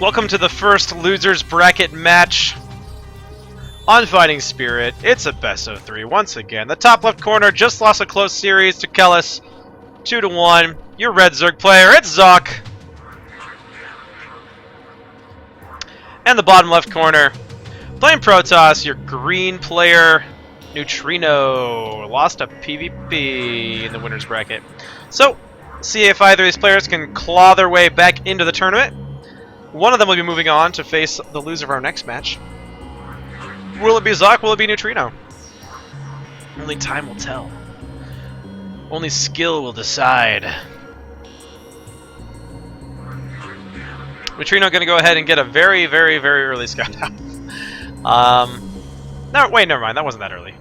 Welcome to the first losers bracket match on Fighting Spirit. It's a best of 3 once again. The top left corner just lost a close series to Kellis, 2-1. Your red Zerg player, it's Zawk. And the bottom left corner, playing Protoss, your green player, Neutrino, lost a PvP in the winners bracket. So, see if either of these players can claw their way back into the tournament. One of them will be moving on to face the loser of our next match. Will it be Zawk? Will it be Neutrino? Only time will tell. Only skill will decide. Neutrino going to go ahead and get a very, very, very early scout out. No, wait, never mind. That wasn't that early.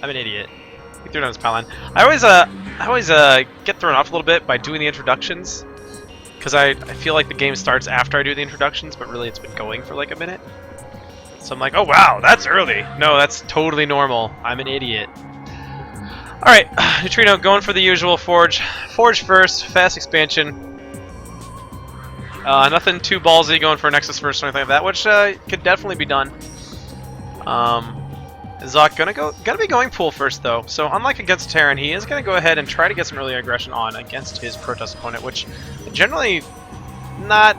I'm an idiot. He threw it on his pylon. I always get thrown off a little bit by doing the introductions, because I feel like the game starts after I do the introductions, but really it's been going for like a minute. So I'm like, oh wow, that's early. No, that's totally normal. I'm an idiot. Alright, Neutrino going for the usual Forge. Forge first, fast expansion. Nothing too ballsy going for a Nexus first or anything like that, which could definitely be done. Zawk gonna be going pool first though. So unlike against Terran, he is gonna go ahead and try to get some early aggression on against his Protoss opponent, which generally not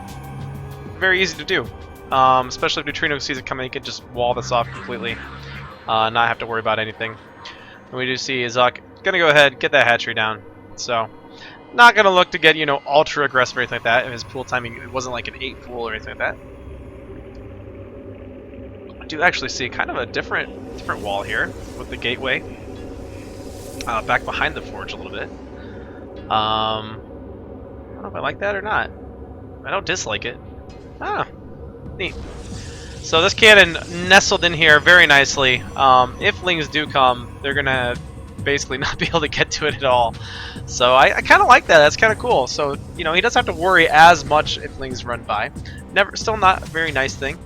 very easy to do. Especially if Neutrino sees it coming, he can just wall this off completely, not have to worry about anything. And we do see Zawk gonna go ahead get that hatchery down. So not gonna look to get, you know, ultra aggressive or anything like that. His pool timing, it wasn't like an 8 pool or anything like that. I do actually see kind of a different wall here with the gateway back behind the forge a little bit. I don't know if I like that or not. I don't dislike it. Ah, neat. So this cannon nestled in here very nicely. If lings do come, they're gonna basically not be able to get to it at all. So I kind of like that. That's kind of cool. So, you know, he doesn't have to worry as much if lings run by. Still not a very nice thing.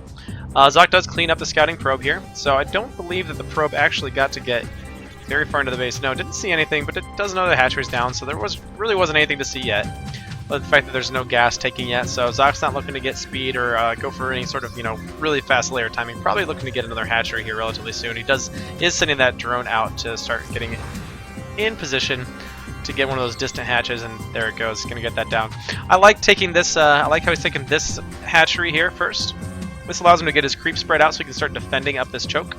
Zawk does clean up the scouting probe here, so I don't believe that the probe actually got to get very far into the base. No, didn't see anything, but it does know the hatchery's down, so there really wasn't anything to see yet. But the fact that there's no gas taking yet, so Zawk's not looking to get speed or go for any sort of, you know, really fast layer timing. Probably looking to get another hatchery here relatively soon. He is sending that drone out to start getting in position to get one of those distant hatches, and there it goes. Gonna get that down. I like taking this. I like how he's taking this hatchery here first. This allows him to get his creep spread out so he can start defending up this choke.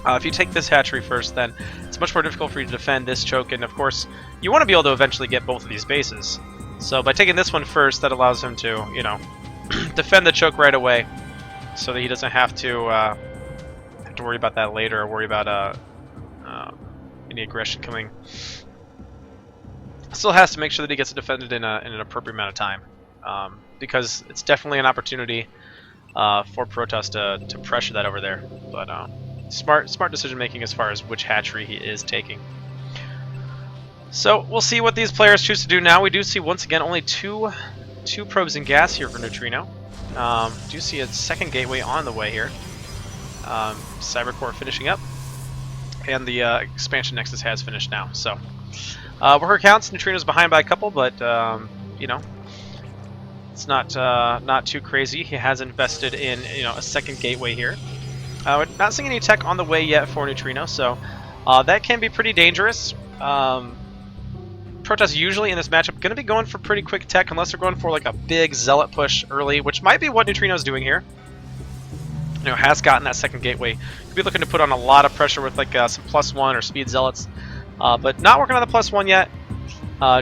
If you take this hatchery first, then it's much more difficult for you to defend this choke, and of course, you want to be able to eventually get both of these bases. So by taking this one first, that allows him to, you know, defend the choke right away, so that he doesn't have to worry about that later, or worry about any aggression coming. Still has to make sure that he gets it defended in an appropriate amount of time, because it's definitely an opportunity for Protoss to pressure that over there. But smart decision making as far as which hatchery he is taking. So we'll see what these players choose to do now. We do see once again only two probes in gas here for Neutrino. Do see a second gateway on the way here. Cybercore finishing up, and the expansion Nexus has finished now. So worker counts, Neutrino's behind by a couple, but you know, it's not too crazy. He has invested in, you know, a second gateway here. We're not seeing any tech on the way yet for Neutrino, so that can be pretty dangerous. Protoss usually in this matchup going to be going for pretty quick tech unless they're going for like a big zealot push early, which might be what Neutrino's doing here. You know, has gotten that second gateway. Could be looking to put on a lot of pressure with like some +1 or speed zealots, but not working on the +1 yet.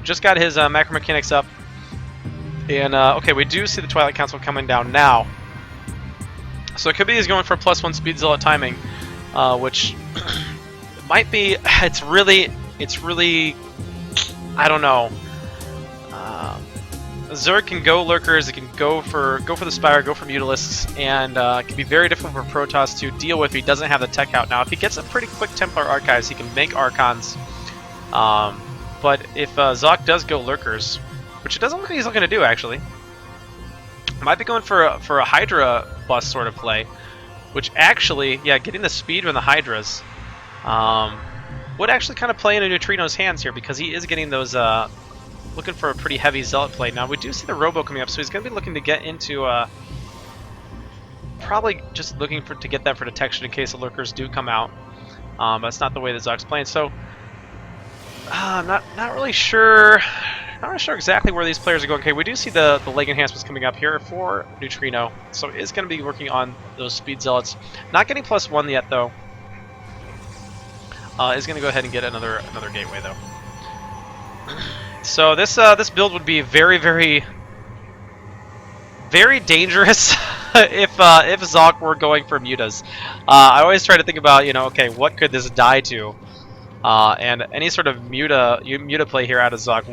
Just got his macro mechanics up. And, okay, we do see the Twilight Council coming down now. So it could be he's going for a +1 speed zealot timing, which might be, it's really, I don't know. Zerg can go lurkers, it can go for the Spire, go for Mutalisks, and it can be very difficult for Protoss to deal with if he doesn't have the tech out. Now, if he gets a pretty quick Templar Archives, he can make Archons. But if Zawk does go lurkers, which it doesn't look like he's looking to do, actually. Might be going for a Hydra bus sort of play, which actually, yeah, getting the speed from the Hydras would actually kind of play into Neutrino's hands here, because he is getting those looking for a pretty heavy zealot play. Now we do see the Robo coming up, so he's going to be looking to get into probably just looking to get that for detection in case the lurkers do come out. That's not the way that Zawk's playing. So I'm not really sure. Not really sure exactly where these players are going. Okay, we do see the leg enhancements coming up here for Neutrino, so it's going to be working on those speed zealots. Not getting +1 yet though. Is going to go ahead and get another gateway though. So this build would be very dangerous if Zawk were going for mutas. I always try to think about, you know, okay, what could this die to? And any sort of muta play here out of Zawk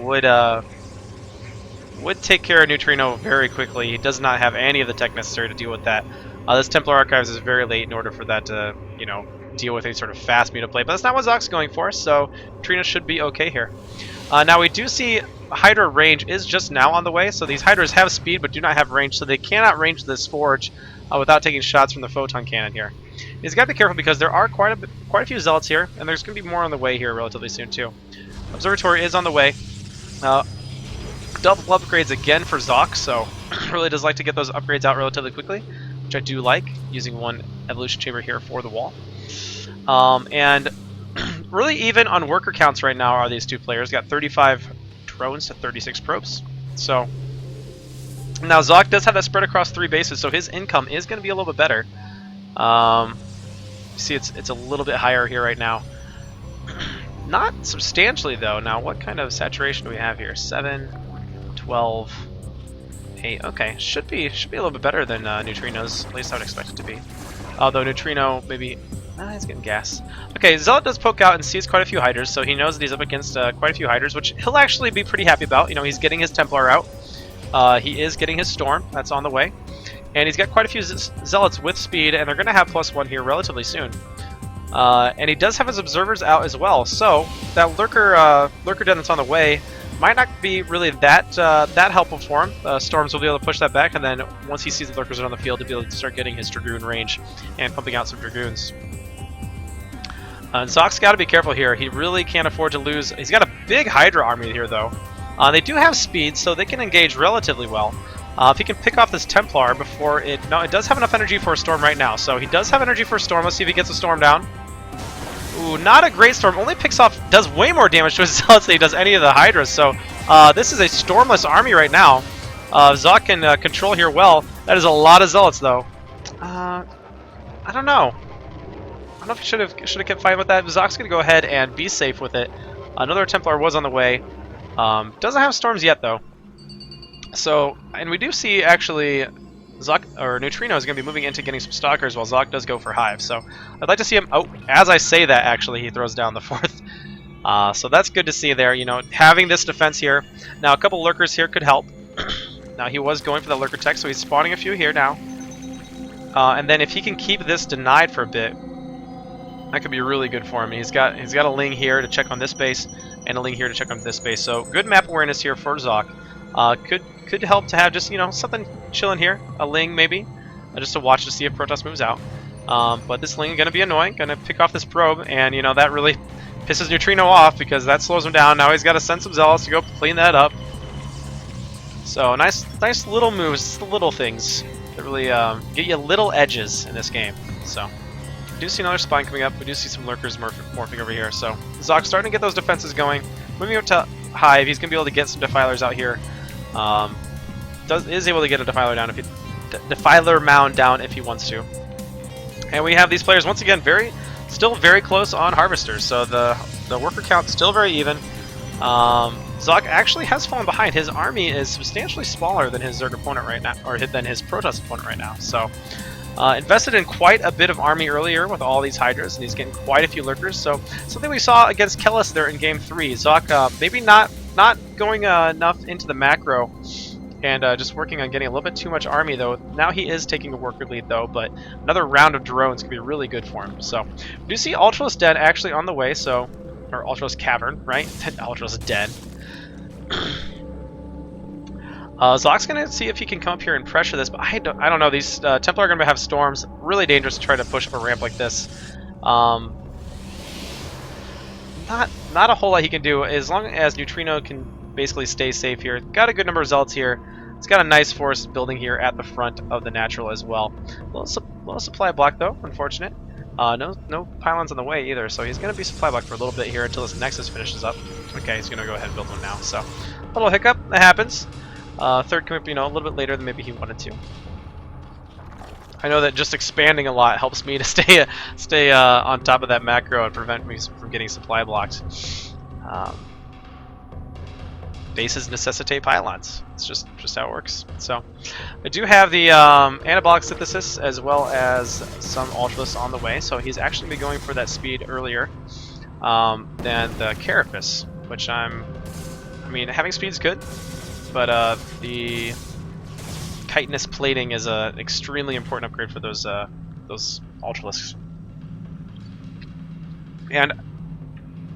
would take care of Neutrino very quickly. He does not have any of the tech necessary to deal with that. This Templar Archives is very late in order for that to, you know, deal with any sort of fast muta play, but that's not what Zawk's going for, so Neutrino should be okay here. Now we do see Hydra range is just now on the way, so these Hydras have speed but do not have range, so they cannot range this forge without taking shots from the photon cannon here. He's got to be careful because there are quite a few zealots here, and there's going to be more on the way here relatively soon too. Observatory is on the way. Double upgrades again for Zawk, so really does like to get those upgrades out relatively quickly, which I do like, using one evolution chamber here for the wall. And really even on worker counts right now are these two players. Got 35 drones to 36 probes. So now Zawk does have that spread across 3 bases, so his income is going to be a little bit better. See, it's a little bit higher here right now. Not substantially though. Now what kind of saturation do we have here? 7, 12, 8. Okay, should be a little bit better than Neutrino's. At least I would expect it to be. Although Neutrino maybe. He's getting gas. Okay, Zealot does poke out and sees quite a few Hydras, so he knows that he's up against quite a few Hydras, which he'll actually be pretty happy about. You know, he's getting his Templar out. He is getting his Storm. That's on the way. And he's got quite a few Zealots with speed, and they're going to have +1 here relatively soon. And he does have his Observers out as well, so that Lurker Den that's on the way might not be really that helpful for him. Storms will be able to push that back, and then once he sees the Lurkers on the field, he'll be able to start getting his Dragoon range and pumping out some Dragoons. And Zawk's got to be careful here. He really can't afford to lose. He's got a big Hydra army here, though. They do have speed, so they can engage relatively well. If he can pick off this Templar before it... No, it does have enough energy for a Storm right now, so he does have energy for a Storm. Let's see if he gets a Storm down. Ooh, not a great Storm. Only picks off... Does way more damage to his Zealots than he does any of the Hydras, so this is a Stormless army right now. Zawk can control here well. That is a lot of Zealots, though. I don't know. I don't know if he should have kept fighting with that. Zawk's going to go ahead and be safe with it. Another Templar was on the way. Doesn't have Storms yet, though. So, and we do see, actually, Zawk, or Neutrino is going to be moving into getting some Stalkers while Zawk does go for Hive. So, I'd like to see him... Oh, as I say that, actually, he throws down the 4th. So that's good to see there, you know, having this defense here. Now, a couple Lurkers here could help. Now, he was going for the Lurker tech, so he's spawning a few here now. And then if he can keep this denied for a bit, that could be really good for him. He's got a Ling here to check on this base, and a Ling here to check on this base. So good map awareness here for Zawk. Could help to have just, you know, something chilling here. A Ling maybe, just to watch to see if Protoss moves out. But this Ling is going to be annoying. Going to pick off this probe, and you know that really pisses Neutrino off because that slows him down. Now he's got to send some Zealots to go clean that up. So nice little moves, just the little things that really get you little edges in this game. So. We do see another Spine coming up. We do see some Lurkers morphing over here. So Zawk's starting to get those defenses going. Moving up to Hive, he's going to be able to get some Defilers out here. Is able to get a Defiler down Defiler mound down if he wants to. And we have these players once again still very close on Harvesters. So the worker count still very even. Zawk actually has fallen behind. His army is substantially smaller than his Zerg opponent right now, or than his Protoss opponent right now. So. Invested in quite a bit of army earlier with all these Hydras, and he's getting quite a few Lurkers. So something we saw against Kellis there in Game 3. Zawk maybe not going enough into the macro, and just working on getting a little bit too much army, though. Now he is taking a worker lead, though, but another round of drones could be really good for him. So we do see Ultraless Den actually on the way, so... Or Ultraless Cavern, right? Ultraless Den. Zawk's going to see if he can come up here and pressure this, but I don't know. These Templar are going to have Storms. Really dangerous to try to push up a ramp like this. Not a whole lot he can do, as long as Neutrino can basically stay safe here. Got a good number of Zealots here. It's got a nice forest building here at the front of the natural as well. Little supply block though, unfortunate. No pylons on the way either, so he's going to be supply blocked for a little bit here until this Nexus finishes up. Okay, he's going to go ahead and build one now. So, a little hiccup, that happens. Third coming up, a little bit later than maybe he wanted to. I know that just expanding a lot helps me to stay on top of that macro and prevent me from getting supply blocked. Bases necessitate pylons. It's just how it works. So, I do have the anabolic synthesis as well as some ultralists on the way. So he's actually been going for that speed earlier than the carapace, which I mean, having speed's good, but the chitinous plating is a extremely important upgrade for those ultralisks. And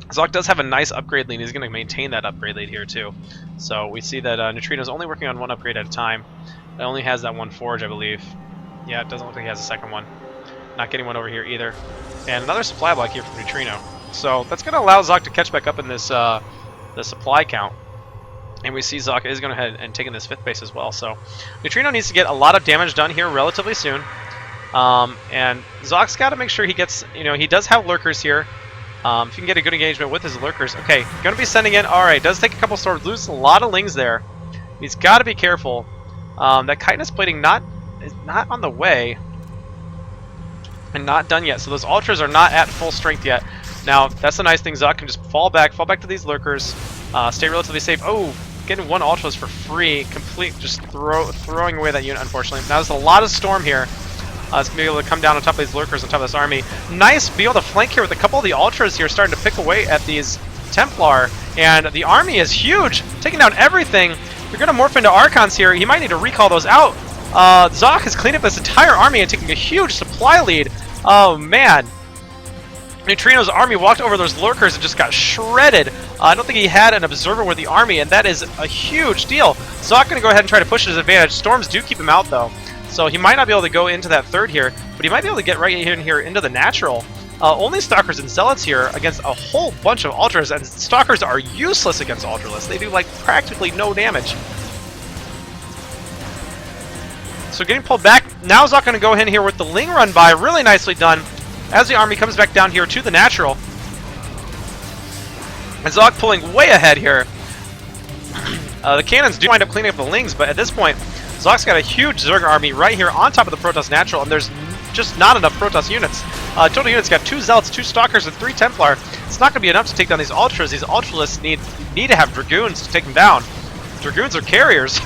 Zawk does have a nice upgrade lead. He's going to maintain that upgrade lead here too. So we see that Neutrino's only working on one upgrade at a time. It only has that one forge, I believe. Yeah, it doesn't look like he has a second one. Not getting one over here either. And another supply block here from Neutrino. So that's going to allow Zawk to catch back up in this the supply count. And we see Zawk is going to head and taking this 5th base as well. So Neutrino needs to get a lot of damage done here relatively soon. And Zawk's got to make sure he gets, he does have lurkers here. If you can get a good engagement with his lurkers. Okay, going to be sending in. Alright, does take a couple swords. Loses a lot of lings there. He's got to be careful. That chitinous plating is not on the way. And not done yet. So those ultras are not at full strength yet. Now, that's the nice thing. Zawk can just fall back to these lurkers. Stay relatively safe. Oh, getting one ultras for free. Just throwing away that unit, unfortunately. Now, there's a lot of storm here. It's going to be able to come down on top of these lurkers, on top of this army. Nice, be able to flank here with a couple of the ultras here, starting to pick away at these Templar. And the army is huge, taking down everything. You're going to morph into Archons here. He might need to recall those out. Zawk has cleaned up this entire army and taking a huge supply lead. Oh, man. Neutrino's army walked over those lurkers and just got shredded. I don't think he had an observer with the army, and that is a huge deal. Zawk going to go ahead and try to push his advantage. Storms do keep him out, though. So he might not be able to go into that 3rd here, but he might be able to get right in here into the natural. Only Stalkers and Zealots here against a whole bunch of Ultras, and Stalkers are useless against Ultralists. They do, like, practically no damage. So getting pulled back. Now Zawk going to go in here with the Ling run by. Really nicely done. As the army comes back down here to the natural. And Zawk pulling way ahead here. The cannons do wind up cleaning up the Lings, but at this point, Zawk's got a huge Zerg army right here on top of the Protoss Natural, and there's just not enough Protoss units. Total units got 2 Zealots, 2 Stalkers, and 3 Templar. It's not going to be enough to take down these Ultras. These Ultralists need to have Dragoons to take them down. Dragoons are carriers,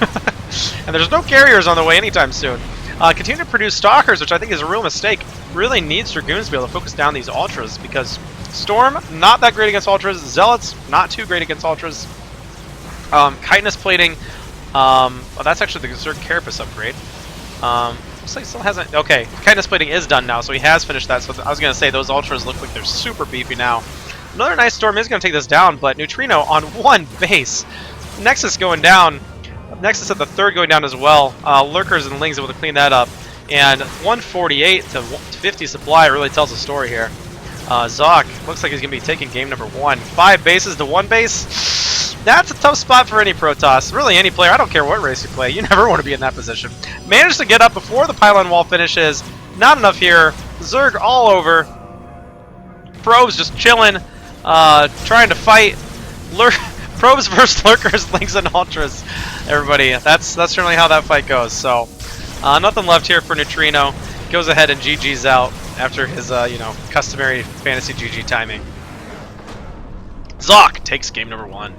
and there's no carriers on the way anytime soon. Continue to produce Stalkers, which I think is a real mistake. Really needs Dragoons to be able to focus down these Ultras, because Storm, not that great against Ultras. Zealots, not too great against Ultras. Chitinous plating. Well, that's actually the Zerg Carapace upgrade. Looks like it still hasn't. Okay, chitinous plating is done now, so he has finished that. So I was going to say those Ultras look like they're super beefy now. Another nice Storm is going to take this down, but Neutrino on 1 base. Nexus going down. Nexus at the 3rd going down as well. Lurkers and Lings able to clean that up. And 148 to 50 supply really tells a story here. Zawk looks like he's going to be taking game number 1. 5 bases to 1 base. That's a tough spot for any Protoss. Really, any player. I don't care what race you play. You never want to be in that position. Managed to get up before the pylon wall finishes. Not enough here. Zerg all over. Probes just chilling. Trying to fight. Probes versus Lurkers, Lings, and Ultras. Everybody, that's certainly how that fight goes. So, nothing left here for Neutrino. Goes ahead and GG's out after his, customary fantasy GG timing. Zawk takes game number 1.